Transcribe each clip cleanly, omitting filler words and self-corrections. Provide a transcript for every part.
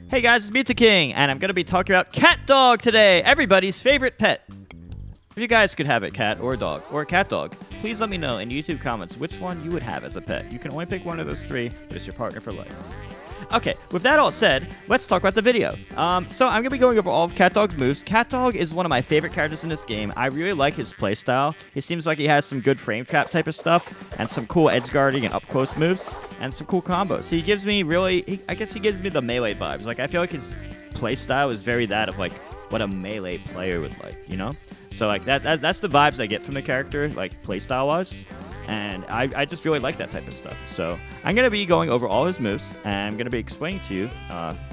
Hey guys, it's Mew2king, and I'm going to be talking about CatDog today, everybody's favorite pet. If you guys could have a cat or a dog or a CatDog, please let me know in YouTube comments which one you would have as a pet. You can only pick one of those three, but it's your partner for life. Okay, with that all said, let's talk about the video. So I'm going to be going over all of CatDog's moves. CatDog is one of my favorite characters in this game. I really like his playstyle. He seems like he has some good frame trap type of stuff, and some cool edge guarding and up close moves, and some cool combos. He gives me I guess he gives me the melee vibes. Like, I feel like his playstyle is very that of like what a melee player would like, you know? So like that's the vibes I get from the character, like playstyle wise. And I just really like that type of stuff. So I'm going to be going over all his moves, and I'm going to be explaining to you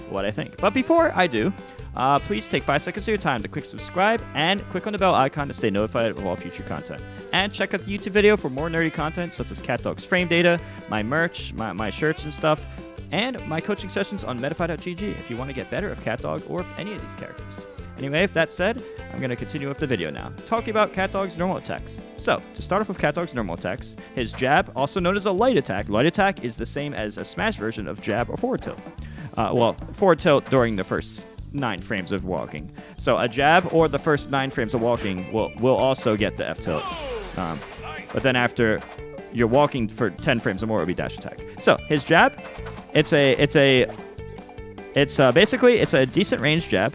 what I think. But before I do, please take 5 seconds of your time to click subscribe and click on the bell icon to stay notified of all future content. And check out the YouTube video for more nerdy content, such as CatDog's frame data, my merch, my shirts and stuff, and my coaching sessions on Metafy.gg if you want to get better at CatDog or if any of these characters. Anyway, with that said, I'm going to continue with the video now, talking about CatDog's normal attacks. So, to start off with CatDog's normal attacks, his jab, also known as a light attack. Light attack is the same as a smash version of jab or forward tilt. Well, forward tilt during the first 9 frames of walking. So, a jab or the first 9 frames of walking will also get the F tilt. But then after you're walking for 10 frames or more, it will be dash attack. So, his jab, it's basically a decent range jab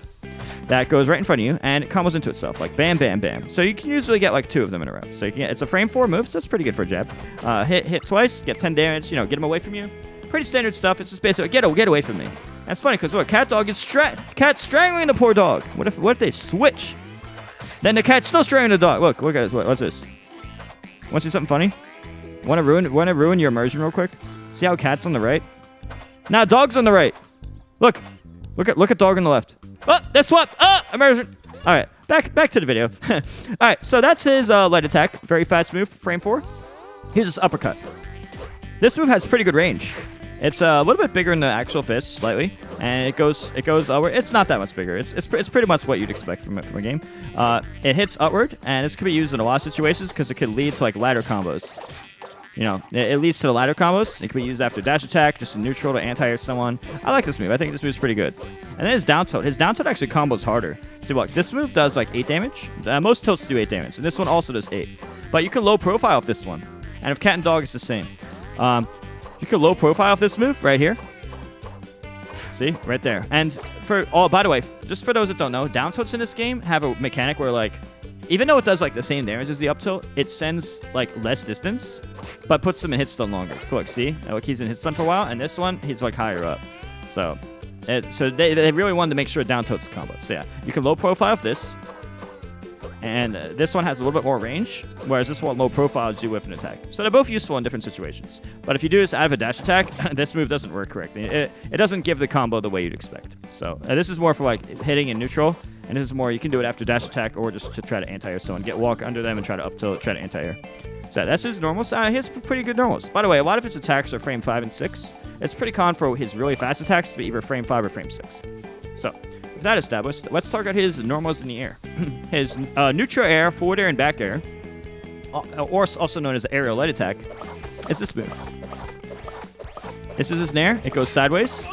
that goes right in front of you, and it combos into itself, like bam, bam, bam. So you can usually get like 2 of them in a row. So you can it's a frame 4 move, so that's pretty good for a jab. Hit twice, get 10 damage, you know, get him away from you. Pretty standard stuff. It's just basically, get away from me. That's funny, because look, CatDog is cat's strangling the poor dog. What if they switch? Then the cat's still strangling the dog. Look at this. What's this? Want to see something funny? Want to ruin your immersion real quick? See how cat's on the right? Now dog's on the right. Look at dog on the left. Oh, they swapped. Immersion. All right, back to the video. All right, so that's his light attack. Very fast move, frame 4. Here's his uppercut. This move has pretty good range. It's a little bit bigger than the actual fist, slightly, and it goes upward. It's not that much bigger. It's pretty much what you'd expect from a game. It hits upward, and this could be used in a lot of situations because it could lead to like ladder combos. You know, it leads to the ladder combos. It can be used after dash attack, just in neutral to anti-air someone. I like this move. I think this move's pretty good. And then his down tilt. His down tilt actually combos harder. See, look, this move does like 8 damage. Most tilts do 8 damage, and this one also does 8. But you can low profile with this one. And if cat and dog, it's the same. You can low profile with this move right here. See, right there. And by the way, just for those that don't know, down tilts in this game have a mechanic where like, even though it does like the same damage as the up tilt, it sends like less distance, but puts them in hit stun longer. Look, see, like he's in hit stun for a while, and this one he's like higher up. So they really wanted to make sure down tilt's combo. So yeah, you can low profile with this, and this one has a little bit more range, whereas this one low profiles you with an attack. So they're both useful in different situations. But if you do this out of a dash attack, this move doesn't work correctly. It doesn't give the combo the way you'd expect. So this is more for like hitting in neutral. And this is more, you can do it after dash attack or just to try to anti-air someone. Get walk under them and try to up tilt, try to anti-air. So that's his normals. He has pretty good normals. By the way, a lot of his attacks are frame 5 and 6. It's pretty common for his really fast attacks to be either frame 5 or frame 6. So, with that established, let's talk about his normals in the air. His neutral air, forward air, and back air, or also known as aerial light attack, is this move. This is his nair. It goes sideways.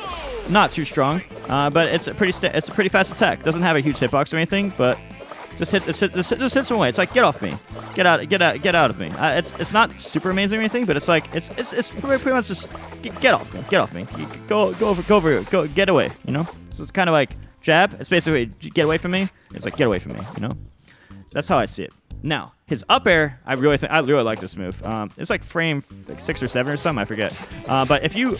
Not too strong, but it's a pretty fast attack. Doesn't have a huge hitbox or anything, but just hits away. It's like, get off me, get out of me. It's not super amazing or anything, but it's like it's pretty much just get off me. Go over, get away. You know. So it's kind of like jab. It's basically get away from me. It's like get away from me. You know. So that's how I see it. Now his up air, I really like this move. It's like frame 6 or 7 or something. I forget. But if you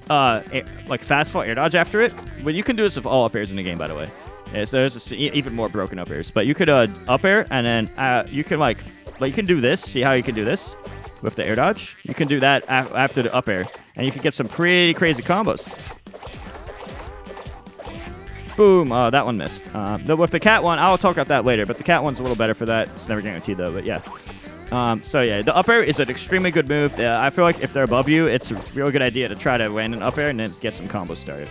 like fast fall air dodge after it. Well, you can do this with all up airs in the game, by the way. Yeah, so there's even more broken up airs. But you could up air, and then you can like you can do this. See how you can do this with the air dodge? You can do that after the up air, and you can get some pretty crazy combos. Boom! That one missed. With the cat one, I'll talk about that later. But the cat one's a little better for that. It's never guaranteed though. But yeah. So yeah, the up air is an extremely good move. I feel like if they're above you, it's a real good idea to try to land an up air and then get some combos started.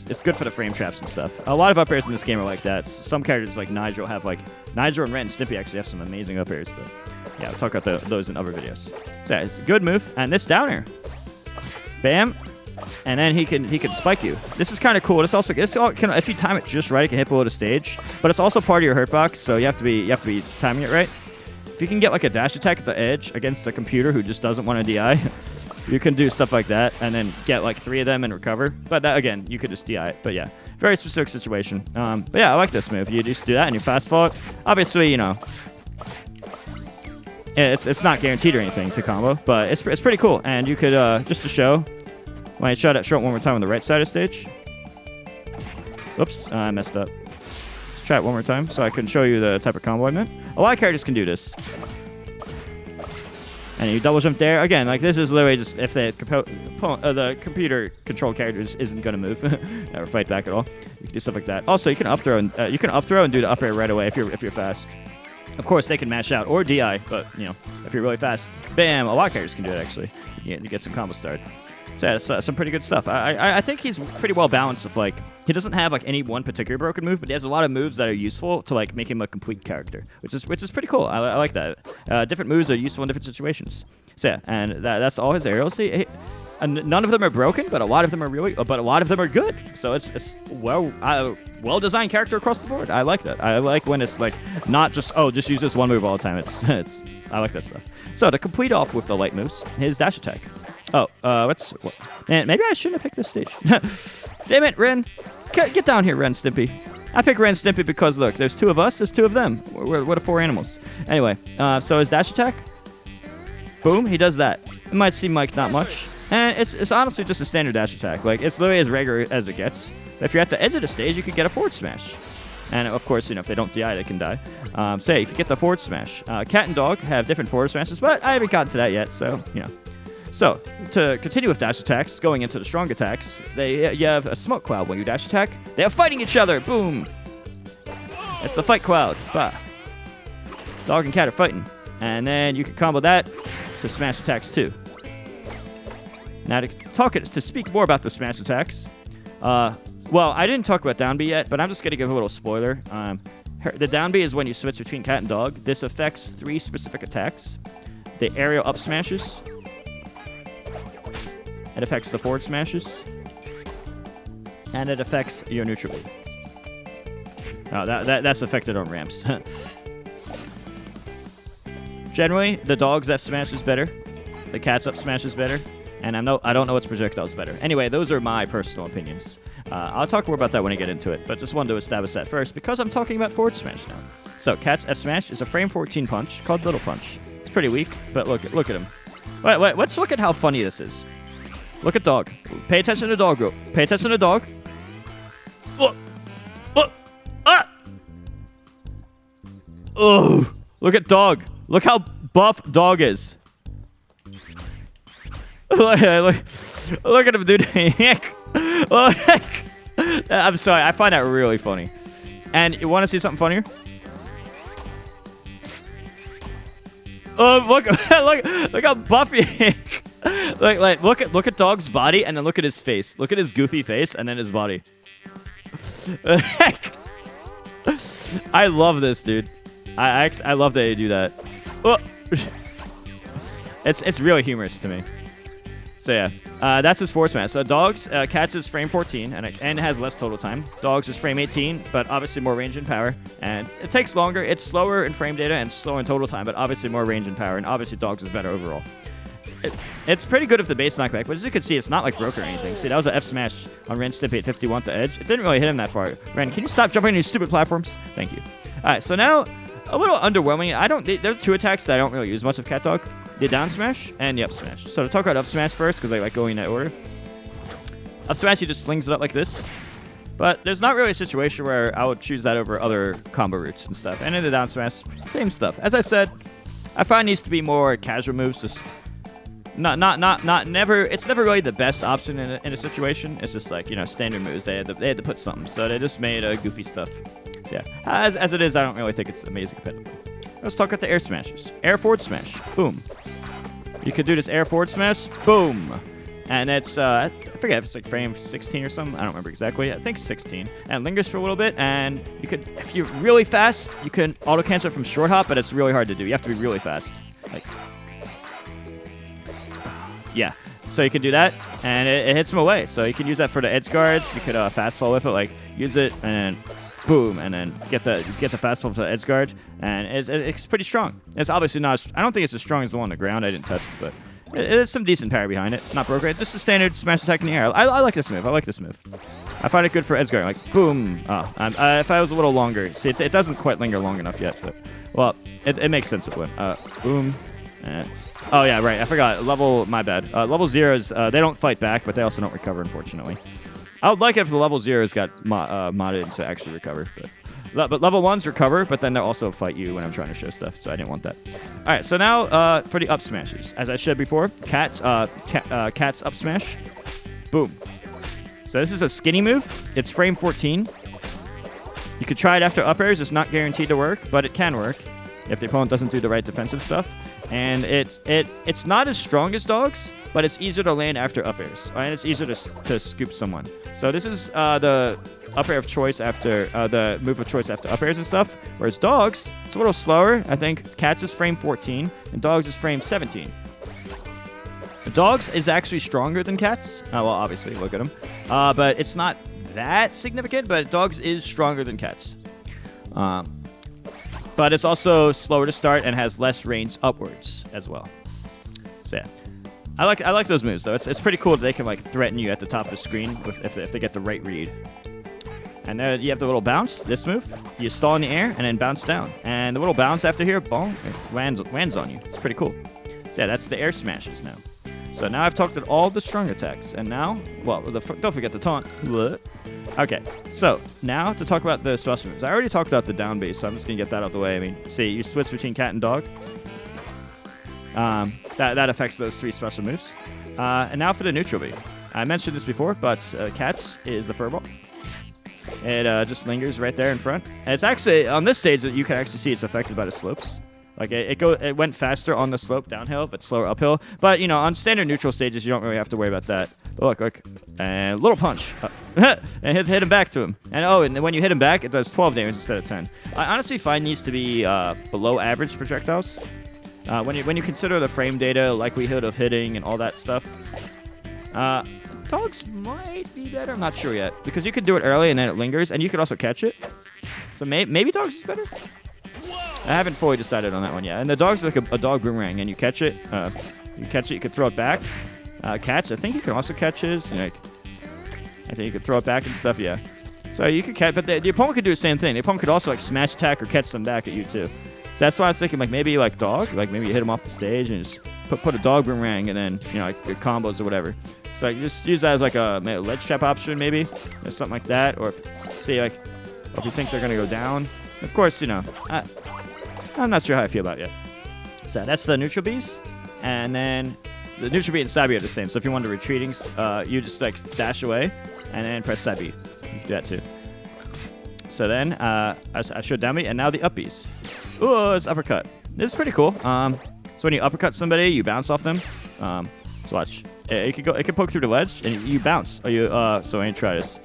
It's good for the frame traps and stuff. A lot of up airs in this game are like that. Some characters like Nigel have like Nigel and Ren and Stimpy actually have some amazing up airs. But yeah, we'll talk about those in other videos. So yeah, it's a good move. And this down air, bam, and then he can spike you. This is kind of cool. This if you time it just right, it can hit below the stage. But it's also part of your hurt box, so you have to be timing it right. If you can get like a dash attack at the edge against a computer who just doesn't want to DI, you can do stuff like that and then get like 3 of them and recover. But that, again, you could just DI it. But yeah, very specific situation. But yeah, I like this move. You just do that and you fast fall it. Obviously, you know, it's not guaranteed or anything to combo, but it's pretty cool. And you could just to show, when I show it one more time on the right side of stage. Oops, I messed up. Let's try it one more time so I can show you the type of combo I meant. A lot of characters can do this. And you double jump there. Again, like this is literally just if the computer controlled characters isn't going to move or fight back at all. You can do stuff like that. Also, you can up throw and do the up air right away if you're fast. Of course, they can mash out or DI, but you know, if you're really fast, bam, a lot of characters can do it actually. You get some combo started. So yeah, that's some pretty good stuff. I think he's pretty well balanced with like, he doesn't have like any one particular broken move, but he has a lot of moves that are useful to like make him a complete character, which is pretty cool. I like that. Different moves are useful in different situations. So yeah, and that's all his aerials. And none of them are broken, but a lot of them are good. So it's well designed character across the board. I like that. I like when it's like not just just use this one move all the time. I like that stuff. So to complete off with the light moves, his dash attack. Man, maybe I shouldn't have picked this stage. Damn it, Ren. Get down here, Ren Stimpy. I pick Ren Stimpy because, look, there's 2 of us, there's 2 of them. We're the 4 animals. Anyway, so his dash attack, boom, he does that. It might seem like not much. And it's honestly just a standard dash attack. Like, it's literally as regular as it gets. But if you're at the edge of the stage, you could get a forward smash. And, of course, you know, if they don't DI, they can die. So, yeah, you could get the forward smash. Cat and Dog have different forward smashes, but I haven't gotten to that yet, so, you know. So, to continue with dash attacks, going into the strong attacks, you have a smoke cloud when you dash attack. They are fighting each other. Boom. It's the fight cloud. Bah. Dog and cat are fighting. And then you can combo that to smash attacks too. Now, to speak more about the smash attacks, well, I didn't talk about down B yet, but I'm just going to give a little spoiler. The down B is when you switch between cat and dog. This affects 3 specific attacks. The aerial up smashes. It affects the forward smashes. And it affects your neutral B. Oh, that's affected on ramps. Generally, the dog's F smash is better. The cat's up smash is better. And I don't know what's projectile's better. Anyway, those are my personal opinions. I'll talk more about that when I get into it, but just wanted to establish that first because I'm talking about forward smash now. So, cat's F smash is a frame 14 punch called Little Punch. It's pretty weak, but look at him. Wait, let's look at how funny this is. Look at dog. Pay attention to dog. Pay attention to dog. Oh, look at dog. Look how buff dog is. Look at him, dude. I'm sorry. I find that really funny. And you want to see something funnier? Oh, look how buff he is. Look at dog's body and then look at his face. Look at his goofy face and then his body. I love this, dude. I love that they do that. Oh. It's really humorous to me. So yeah, that's his forward smash. So dogs, cat's is frame 14 and has less total time. Dogs is frame 18, but obviously more range and power. And it takes longer. It's slower in frame data and slower in total time, but obviously more range and power. And obviously dogs is better overall. It's pretty good with the base knockback, but as you can see, it's not like broken or anything. See, that was an F smash on Ren Stimpy at 51 at the edge. It didn't really hit him that far. Ren, can you stop jumping on these stupid platforms? Thank you. All right, so now a little underwhelming. There's 2 attacks that I don't really use much of CatDog. The down smash and the up smash. So to talk about up smash first, because I like going in that order. Up smash, he just flings it up like this. But there's not really a situation where I would choose that over other combo routes and stuff. And in the down smash, same stuff. As I said, I find these to be more casual moves. Just it's never really the best option in a situation. It's just like, you know, standard moves. They had to put something. So they just made goofy stuff. So yeah, as it is, I don't really think it's amazing competitively. Let's talk about the air smashes. Air forward smash. Boom. You could do this air forward smash. Boom. And it's, I forget if it's like frame 16 or something. I don't remember exactly. I think 16. And it lingers for a little bit. And you could, if you're really fast, you can auto cancel it from short hop, but it's really hard to do. You have to be really fast. Like, yeah. So you can do that, and it hits him away. So you can use that for the edge guards. You could fast fall with it, like use it and boom, and then get the fast fall to the edge guard, and it's pretty strong. It's obviously not. I don't think it's as strong as the one on the ground. I didn't test it, but it is some decent power behind it. Not broken. Just a standard smash attack in the air. I like this move. I like this move. I find it good for edge guard. Like boom. If I was a little longer, see, it doesn't quite linger long enough yet, but well, it makes sense to win. Boom. Oh, yeah, right. I forgot. My bad. Level 0s, they don't fight back, but they also don't recover, unfortunately. I would like it if the level 0s got modded to actually recover. But level 1s recover, but then they'll also fight you when I'm trying to show stuff, so I didn't want that. All right, so now for the up smashes. As I said before, Cat's up smash. Boom. So this is a skinny move. It's frame 14. You could try it after up airs. It's not guaranteed to work, but it can work if the opponent doesn't do the right defensive stuff. And it's not as strong as dogs, but it's easier to land after up airs, and it's easier to scoop someone. So this is the up air of choice after the move of choice after up airs and stuff. Whereas dogs, it's a little slower. I think Cats is frame 14 and dogs is frame 17. Dogs is actually stronger than Cats. Well, obviously, look at them. But it's not that significant. But dogs is stronger than Cats. But it's also slower to start and has less range upwards as well. So yeah, I like those moves though. It's pretty cool that they can like threaten you at the top of the screen if they get the right read. And there you have the little bounce. This move, you stall in the air and then bounce down. And the little bounce after here, boom, it lands on you. It's pretty cool. So yeah, that's the air smashes now. So now I've talked about all the strong attacks, and now, well, don't forget the taunt. Okay, so now to talk about the special moves. I already talked about the down base, so I'm just gonna get that out of the way. I mean, see, you switch between cat and dog. That affects those 3 special moves. And now for the neutral B. I mentioned this before, but Cats is the furball. It just lingers right there in front. And it's actually on this stage that you can actually see it's affected by the slopes. Like it went faster on the slope downhill, but slower uphill. But you know, on standard neutral stages, you don't really have to worry about that. But look, and little punch, and hit him back to him. And when you hit him back, it does 12 damage instead of 10. I honestly find these to be below average projectiles. When you consider the frame data, likelihood of hitting, and all that stuff, dogs might be better. I'm not sure yet because you could do it early and then it lingers, and you could also catch it. So maybe dogs is better. I haven't fully decided on that one yet. And the dog's like a dog boomerang, and you catch it. You could throw it back. Cats, I think you can also catch his. I think you could throw it back and stuff, yeah. So you could catch, but the opponent could do the same thing. The opponent could also like smash attack or catch them back at you too. So that's why I was thinking like maybe like dog, like maybe you hit him off the stage and just put a dog boomerang and then like your combos or whatever. So you just use that as like a ledge trap option maybe, or something like that. Or if you think they're gonna go down, of course I'm not sure how I feel about it yet. So that's the neutral Bs. And then the neutral B and side B are the same. So if you want to retreating, you just like dash away and then press side B. You can do that too. So then I showed down B, and now the up Bs. Ooh, it's uppercut. This is pretty cool. So when you uppercut somebody, you bounce off them. So watch. It could poke through the ledge and you bounce. So I need to try this.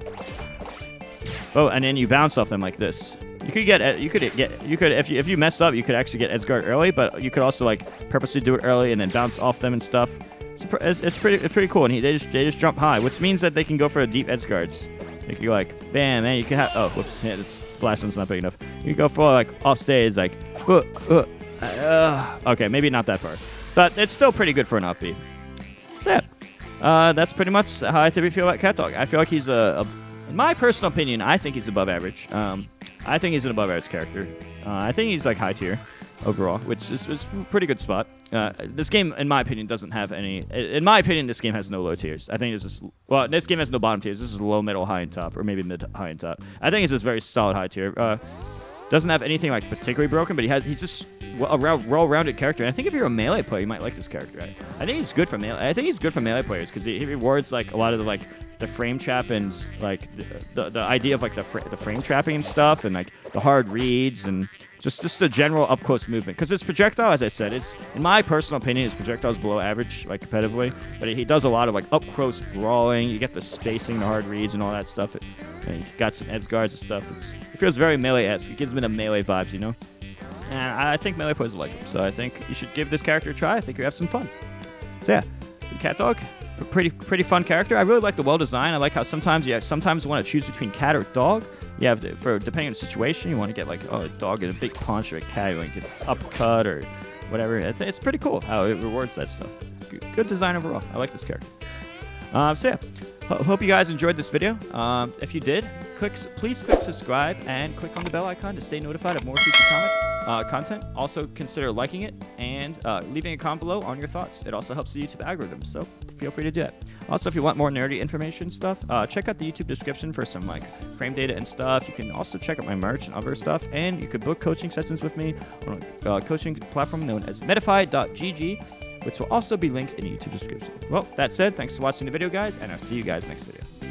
Oh, and then you bounce off them like this. You could if you mess up, you could actually get edge guard early, but you could also like purposely do it early and then bounce off them and stuff. It's pretty cool, and they just jump high, which means that they can go for deep edge guards. You can go like bam, and you can have whoops, yeah, this blast one's not big enough. You can go for like off stage like okay, maybe not that far, but it's still pretty good for an up B. So yeah, that's pretty much how I feel about CatDog. I feel like he's in my personal opinion, I think he's above average. I think he's an above average character. I think he's like high tier overall, which is a pretty good spot. This game, in my opinion, doesn't have any. In my opinion, this game has no low tiers. I think it's just this game has no bottom tiers. This is low, middle, high, and top, or maybe mid, high, and top. I think it's just very solid high tier. Doesn't have anything like particularly broken, but he's just a well-rounded character. And I think if you're a melee player, you might like this character. Right? I think he's good for melee. I think he's good for melee players because he rewards like a lot of the frame trap and like the idea of like the frame trapping and stuff, and like the hard reads and just the general up close movement. Because his projectile, as I said, is in my personal opinion, his projectile is below average like competitively, but he does a lot of like up close brawling. You get the spacing, the hard reads, and all that stuff. You got some edge guards and stuff. It feels very melee-esque. It gives me the melee vibes, you know. And I think melee players will like him. So I think you should give this character a try. I think you have some fun. So yeah, CatDog, Pretty fun character. I really like the well design. I like how sometimes you want to choose between cat or dog. You have depending on the situation, you want to get like a dog get a big punch, or a cat like gets uppercut or whatever. It's pretty cool how it rewards that stuff. Good design overall. I like this character. So yeah, hope you guys enjoyed this video. If you did, please click subscribe and click on the bell icon to stay notified of more future content. Also consider liking it and leaving a comment below on your thoughts. It also helps the YouTube algorithm, so feel free to do that. Also, if you want more nerdy information stuff, check out the YouTube description for some like frame data and stuff. You can also check out my merch and other stuff, and you could book coaching sessions with me on a coaching platform known as Medify.gg, which will also be linked in the YouTube description. Well, that said, thanks for watching the video, guys, and I'll see you guys next video.